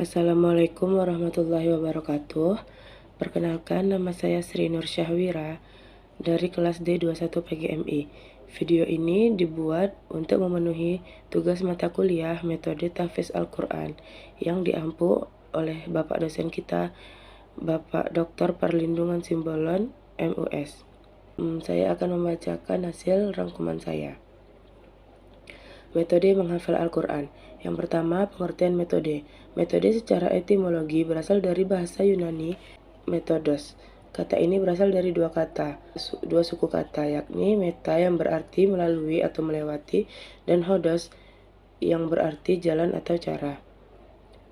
Assalamualaikum warahmatullahi wabarakatuh. Perkenalkan, nama saya Sri Nur Syahwira dari kelas D21 PGMI. Video ini dibuat untuk memenuhi tugas mata kuliah metode tahfiz Al-Quran yang diampu oleh Bapak dosen kita, Bapak Dr. Perlindungan Simbolon, MUS. Saya akan membacakan hasil rangkuman saya. Metode menghafal Al-Quran. Yang pertama, pengertian metode. Metode secara etimologi berasal dari bahasa Yunani metodos. Kata ini berasal dari dua suku kata, yakni meta yang berarti melalui atau melewati, dan hodos yang berarti jalan atau cara.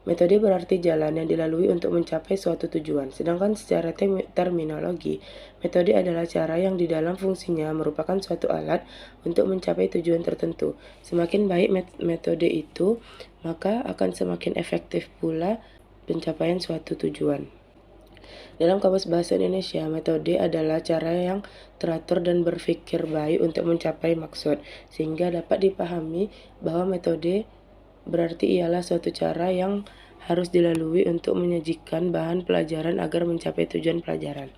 Metode berarti jalan yang dilalui untuk mencapai suatu tujuan, sedangkan secara terminologi, metode adalah cara yang di dalam fungsinya merupakan suatu alat untuk mencapai tujuan tertentu. Semakin baik metode itu, maka akan semakin efektif pula pencapaian suatu tujuan. Dalam Kamus Bahasa Indonesia, metode adalah cara yang teratur dan berpikir baik untuk mencapai maksud, sehingga dapat dipahami bahwa metode berarti ialah suatu cara yang harus dilalui untuk menyajikan bahan pelajaran agar mencapai tujuan pelajaran.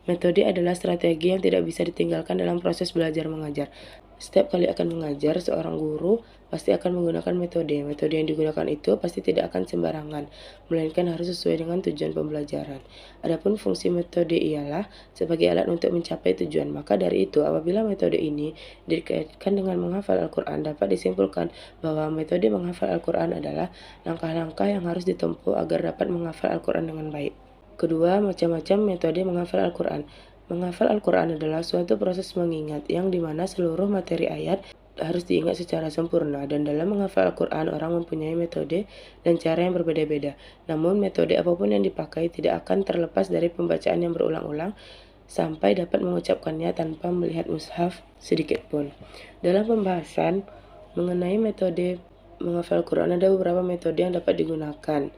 Metode adalah strategi yang tidak bisa ditinggalkan dalam proses belajar mengajar. Setiap kali akan mengajar, seorang guru pasti akan menggunakan metode. Metode yang digunakan itu pasti tidak akan sembarangan, melainkan harus sesuai dengan tujuan pembelajaran. Adapun fungsi metode ialah sebagai alat untuk mencapai tujuan. Maka dari itu, apabila metode ini dikaitkan dengan menghafal Al-Quran, dapat disimpulkan bahwa metode menghafal Al-Quran adalah langkah-langkah yang harus ditempuh agar dapat menghafal Al-Quran dengan baik. Kedua, macam-macam metode menghafal Al-Quran. Menghafal Al-Quran adalah suatu proses mengingat yang dimana seluruh materi ayat harus diingat secara sempurna, dan dalam menghafal Al-Quran orang mempunyai metode dan cara yang berbeda-beda. Namun metode apapun yang dipakai tidak akan terlepas dari pembacaan yang berulang-ulang sampai dapat mengucapkannya tanpa melihat mushaf sedikit pun. Dalam pembahasan mengenai metode menghafal Al-Quran ada beberapa metode yang dapat digunakan.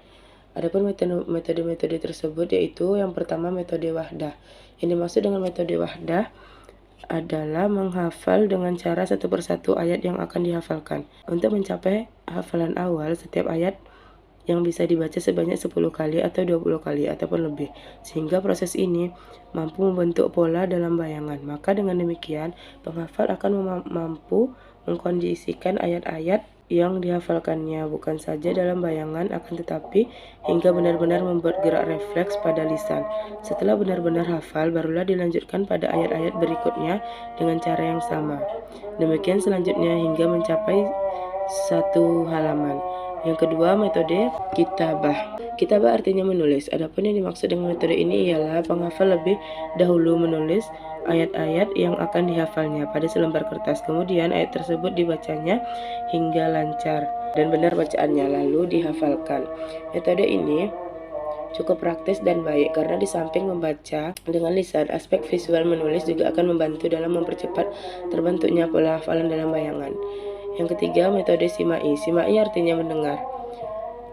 Adapun metode-metode tersebut yaitu yang pertama metode wahdah. Yang dimaksud dengan metode wahdah adalah menghafal dengan cara satu persatu ayat yang akan dihafalkan. Untuk mencapai hafalan awal, setiap ayat yang bisa dibaca sebanyak 10 kali atau 20 kali ataupun lebih, sehingga proses ini mampu membentuk pola dalam bayangan. Maka dengan demikian, penghafal akan mampu mengkondisikan ayat-ayat yang dihafalkannya bukan saja dalam bayangan, akan tetapi hingga benar-benar membuat gerak refleks pada lisan. Setelah benar-benar hafal, barulah dilanjutkan pada ayat-ayat berikutnya dengan cara yang sama. Demikian selanjutnya hingga mencapai satu halaman. Yang kedua, metode kitabah. Kitabah artinya menulis. Adapun yang dimaksud dengan metode ini ialah penghafal lebih dahulu menulis ayat-ayat yang akan dihafalnya pada selembar kertas. Kemudian ayat tersebut dibacanya hingga lancar dan benar bacaannya, lalu dihafalkan. Metode ini cukup praktis dan baik karena di samping membaca dengan lisan, aspek visual menulis juga akan membantu dalam mempercepat terbentuknya pola hafalan dalam bayangan. Yang ketiga, metode simai. Simai artinya mendengar.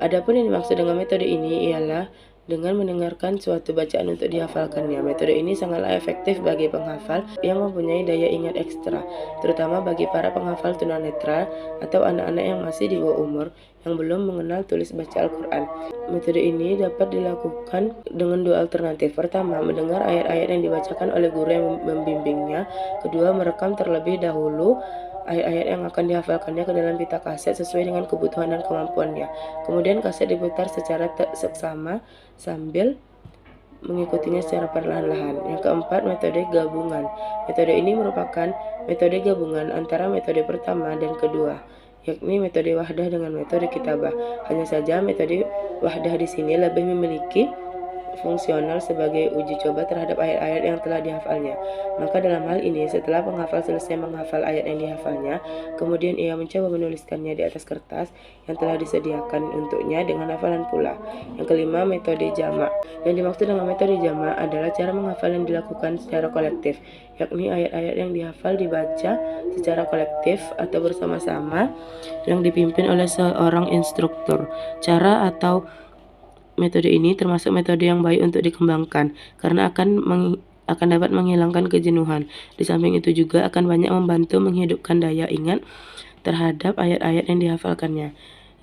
Adapun yang dimaksud dengan metode ini ialah dengan mendengarkan suatu bacaan untuk dihafalkannya. Metode ini sangatlah efektif bagi penghafal yang mempunyai daya ingat ekstra, terutama bagi para penghafal tunanetra atau anak-anak yang masih di bawah umur yang belum mengenal tulis baca Al-Quran. Metode ini dapat dilakukan dengan dua alternatif. Pertama, mendengar ayat-ayat yang dibacakan oleh guru yang membimbingnya. Kedua, merekam terlebih dahulu ayat-ayat yang akan dihafalkannya ke dalam pita kaset sesuai dengan kebutuhan dan kemampuannya. Kemudian kaset diputar secara seksama sambil mengikutinya secara perlahan-lahan. Yang keempat, metode gabungan. Metode ini merupakan metode gabungan antara metode pertama dan kedua, yakni metode wahdah dengan metode kitabah. Hanya saja metode wahdah di sini lebih memiliki fungsional sebagai uji coba terhadap ayat-ayat yang telah dihafalnya. Maka dalam hal ini, setelah penghafal selesai menghafal ayat yang dihafalnya, kemudian ia mencoba menuliskannya di atas kertas yang telah disediakan untuknya dengan hafalan pula. Yang kelima, metode jamak. Yang dimaksud dengan metode jamak adalah cara menghafal yang dilakukan secara kolektif, yakni ayat-ayat yang dihafal dibaca secara kolektif atau bersama-sama yang dipimpin oleh seorang instruktur. Cara atau metode ini termasuk metode yang baik untuk dikembangkan karena akan dapat menghilangkan kejenuhan. Di samping itu juga akan banyak membantu menghidupkan daya ingat terhadap ayat-ayat yang dihafalkannya.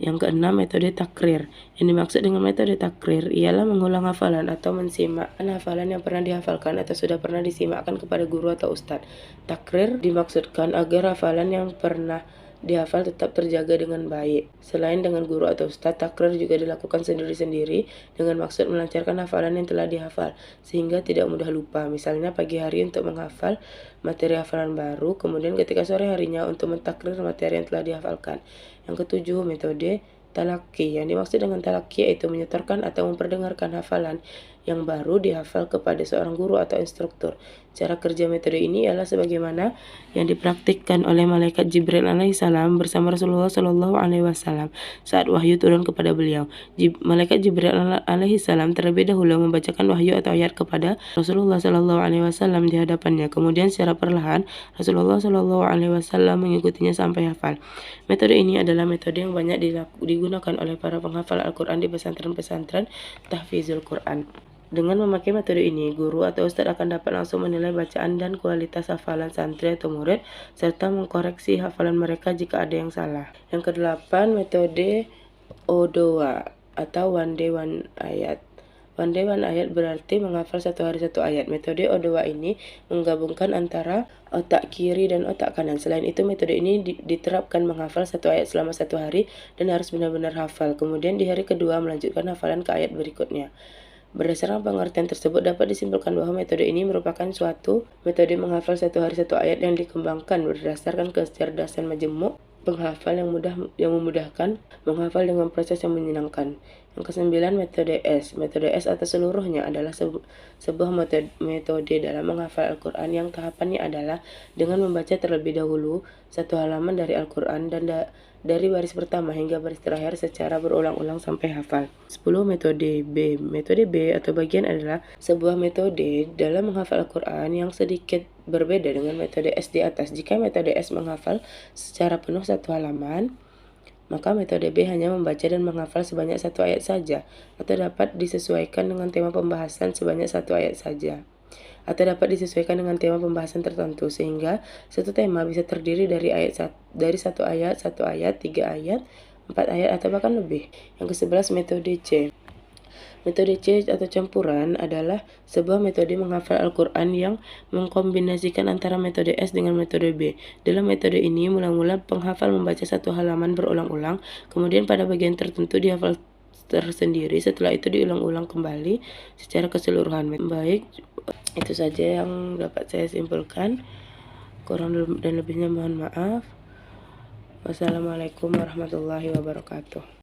Yang keenam, metode takrir. Yang dimaksud dengan metode takrir ialah mengulang hafalan atau mensimakkan hafalan yang pernah dihafalkan atau sudah pernah disimakkan kepada guru atau ustadz. Takrir dimaksudkan agar hafalan yang pernah dihafal tetap terjaga dengan baik. Selain dengan guru atau ustadz, takrir juga dilakukan sendiri-sendiri dengan maksud melancarkan hafalan yang telah dihafal, sehingga tidak mudah lupa. Misalnya pagi hari untuk menghafal materi hafalan baru, kemudian ketika sore harinya untuk mentakrir materi yang telah dihafalkan. Yang ketujuh, metode talaki. Yang dimaksud dengan talaki yaitu menyetorkan atau memperdengarkan hafalan yang baru dihafal kepada seorang guru atau instruktur. Cara kerja metode ini ialah sebagaimana yang dipraktikkan oleh malaikat Jibril alaihissalam bersama Rasulullah Shallallahu alaihi wasallam saat wahyu turun kepada beliau. Malaikat Jibril alaihissalam terlebih dahulu membacakan wahyu atau ayat kepada Rasulullah Shallallahu alaihi wasallam di hadapannya. Kemudian secara perlahan Rasulullah Shallallahu alaihi wasallam mengikutinya sampai hafal. Metode ini adalah metode yang banyak digunakan oleh para penghafal Al-Quran di pesantren-pesantren tahfizul Quran. Dengan memakai metode ini, guru atau ustadz akan dapat langsung menilai bacaan dan kualitas hafalan santri atau murid, serta mengkoreksi hafalan mereka jika ada yang salah. Yang kedelapan, metode O2 atau One Day One Ayat. One Day One Ayat berarti menghafal satu hari satu ayat. Metode O2 ini menggabungkan antara otak kiri dan otak kanan. Selain itu, metode ini diterapkan menghafal satu ayat selama satu hari dan harus benar-benar hafal. Kemudian di hari kedua melanjutkan hafalan ke ayat berikutnya. Berdasarkan pengertian tersebut dapat disimpulkan bahwa metode ini merupakan suatu metode menghafal satu hari satu ayat yang dikembangkan berdasarkan kecerdasan majemuk penghafal yang memudahkan menghafal dengan proses yang menyenangkan. Yang kesembilan, metode S. Metode S atau seluruhnya adalah sebuah metode dalam menghafal Al-Quran yang tahapannya adalah dengan membaca terlebih dahulu satu halaman dari Al-Quran dan dari baris pertama hingga baris terakhir secara berulang-ulang sampai hafal. 10. Metode B. Metode B atau bagian adalah sebuah metode dalam menghafal Al-Quran yang sedikit berbeda dengan metode S di atas. Jika metode S menghafal secara penuh satu halaman, maka metode B hanya membaca dan menghafal sebanyak satu ayat saja, atau dapat disesuaikan dengan tema pembahasan sebanyak satu ayat saja, atau dapat disesuaikan dengan tema pembahasan tertentu, sehingga satu tema bisa terdiri dari satu ayat, 3 ayat, 4 ayat, atau bahkan lebih. Yang ke-11, metode C. Metode C atau campuran adalah sebuah metode menghafal Al-Quran yang mengkombinasikan antara metode S dengan metode B. Dalam metode ini, mula-mula penghafal membaca satu halaman berulang-ulang, kemudian pada bagian tertentu dihafal tersendiri, setelah itu diulang-ulang kembali secara keseluruhan. Baik, itu saja yang dapat saya simpulkan. Kurang dan lebihnya mohon maaf. Wassalamualaikum warahmatullahi wabarakatuh.